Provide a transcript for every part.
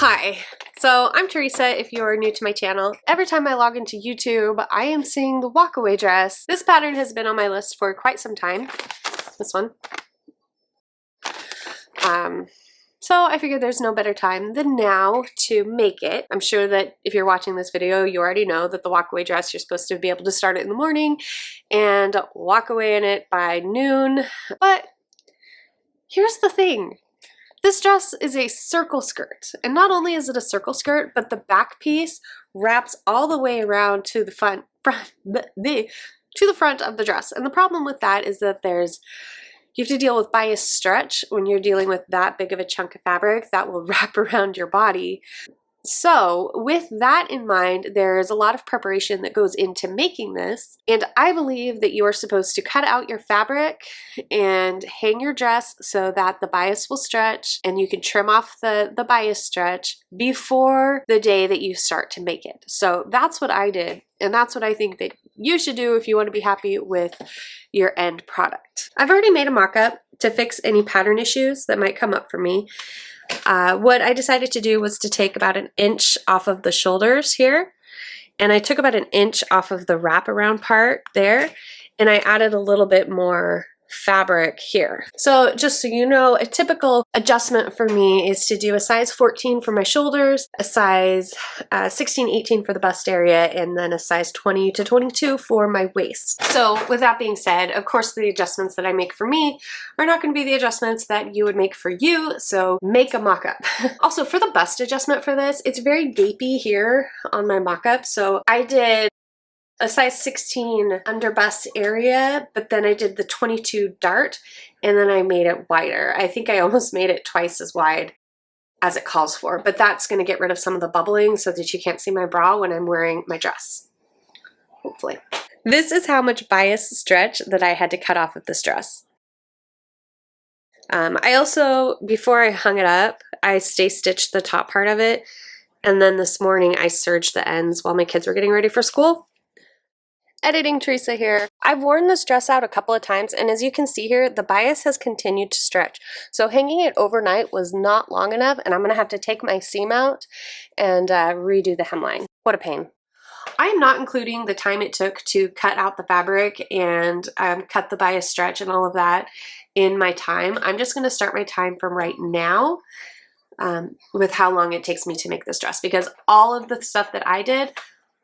Hi, so I'm Theresa if you're new to my channel. Every time I log into YouTube, I am seeing the Walkaway dress. This pattern has been on my list for quite some time. This one. So I figured there's no better time than now to make it. I'm sure that if you're watching this video, you already know that the Walkaway dress, you're supposed to be able to start it in the morning and walk away in it by noon. But here's the thing. This dress is a circle skirt, and not only is it a circle skirt, but the back piece wraps all the way around to the front of the dress. And the problem with that is that you have to deal with bias stretch when you're dealing with that big of a chunk of fabric that will wrap around your body. So with that in mind, there's a lot of preparation that goes into making this, and I believe that you are supposed to cut out your fabric and hang your dress so that the bias will stretch and you can trim off the bias stretch before the day that you start to make it. So that's what I did, and that's what I think that you should do if you want to be happy with your end product. I've already made a mock-up to fix any pattern issues that might come up for me. What I decided to do was to take about an inch off of the shoulders here, and I took about an inch off of the wraparound part there, and I added a little bit more fabric here. So just so you know, a typical adjustment for me is to do a size 14 for my shoulders, a size 16, 18 for the bust area, and then a size 20 to 22 for my waist. So with that being said, of course the adjustments that I make for me are not going to be the adjustments that you would make for you, so make a mock-up. Also, for the bust adjustment for this, it's very gapy here on my mock-up, so I did a size 16 under bust area, but then I did the 22 dart, and then I made it wider. I think I almost made it twice as wide as it calls for, but that's going to get rid of some of the bubbling so that you can't see my bra when I'm wearing my dress, hopefully. This is how much bias stretch that I had to cut off of this dress. I also, before I hung it up, I stay stitched the top part of it, and then this morning I serged the ends while my kids were getting ready for school. Editing Theresa here. I've worn this dress out a couple of times, and as you can see here, the bias has continued to stretch. So hanging it overnight was not long enough, and I'm going to have to take my seam out and redo the hemline. What a pain. I am not including the time it took to cut out the fabric and cut the bias stretch and all of that in my time. I'm just going to start my time from right now with how long it takes me to make this dress, because all of the stuff that I did,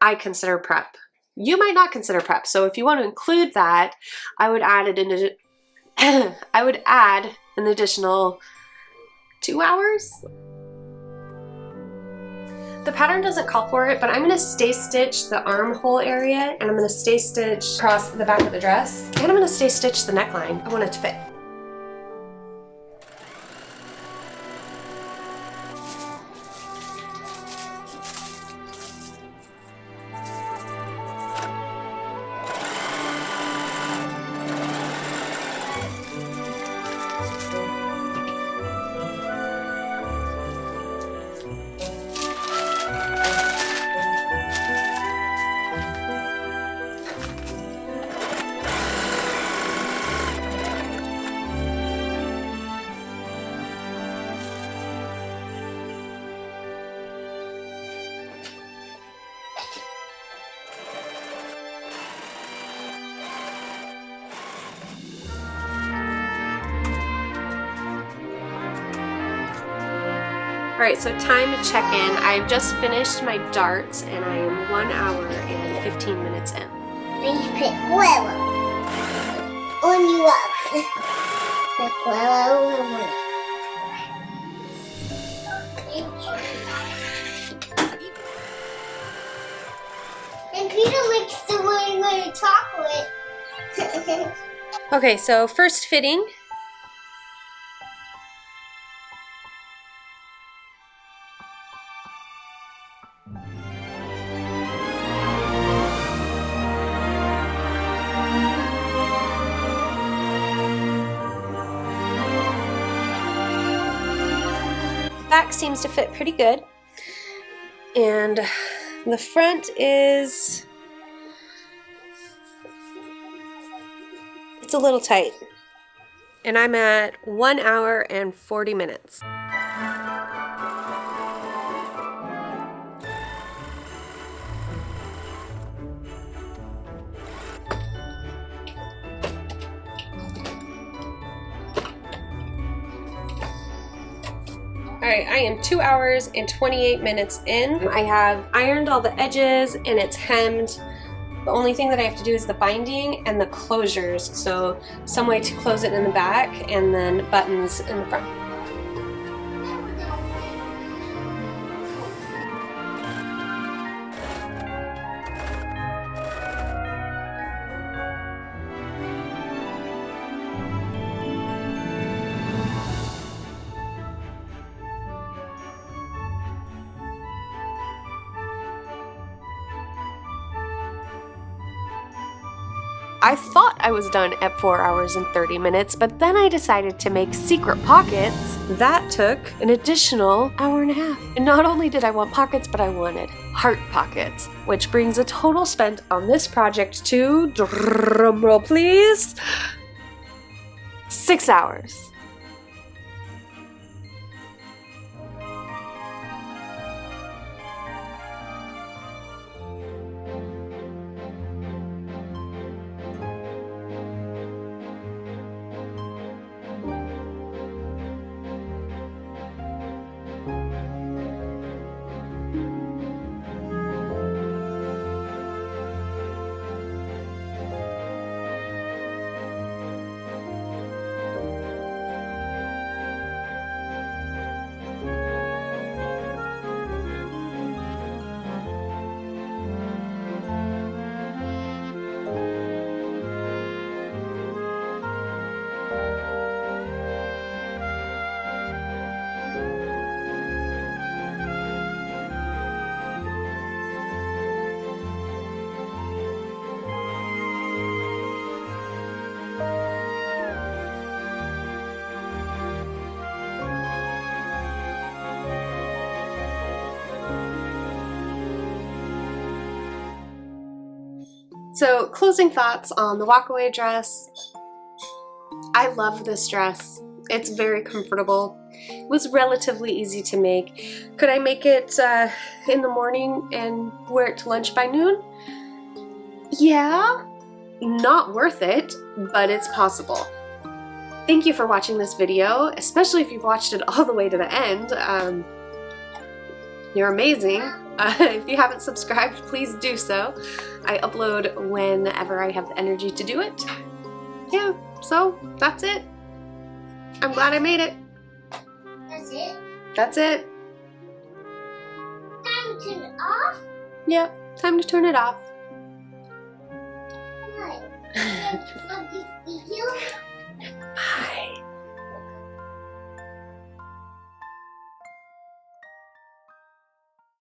I consider prep. You might not consider prep, so if you want to include that, I would add an additional 2 hours. The pattern doesn't call for it, but I'm going to stay stitch the armhole area, and I'm going to stay stitch across the back of the dress, and I'm going to stay stitch the neckline. I want it to fit. Alright, so time to check in. I've just finished my darts and I am 1 hour and 15 minutes in. Please put huevo on you up. Put huevo on you. And Peter likes the white chocolate. Okay, so first fitting. Back seems to fit pretty good, and the front is, it's a little tight, and I'm at 1 hour and 40 minutes. Alright, I am 2 hours and 28 minutes in. I have ironed all the edges and it's hemmed. The only thing that I have to do is the binding and the closures. So some way to close it in the back and then buttons in the front. I thought I was done at 4 hours and 30 minutes, but then I decided to make secret pockets. That took an additional hour and a half. And not only did I want pockets, but I wanted heart pockets, which brings a total spent on this project to, drumroll please, 6 hours. So, closing thoughts on the Walkaway dress. I love this dress. It's very comfortable. It was relatively easy to make. Could I make it in the morning and wear it to lunch by noon? Yeah. Not worth it, but it's possible. Thank you for watching this video, especially if you've watched it all the way to the end. You're amazing. If you haven't subscribed, please do so. I upload whenever I have the energy to do it. Yeah, so that's it. I'm glad I made it. That's it? That's it. Time to turn it off? Yep, time to turn it off. Why? Love this video?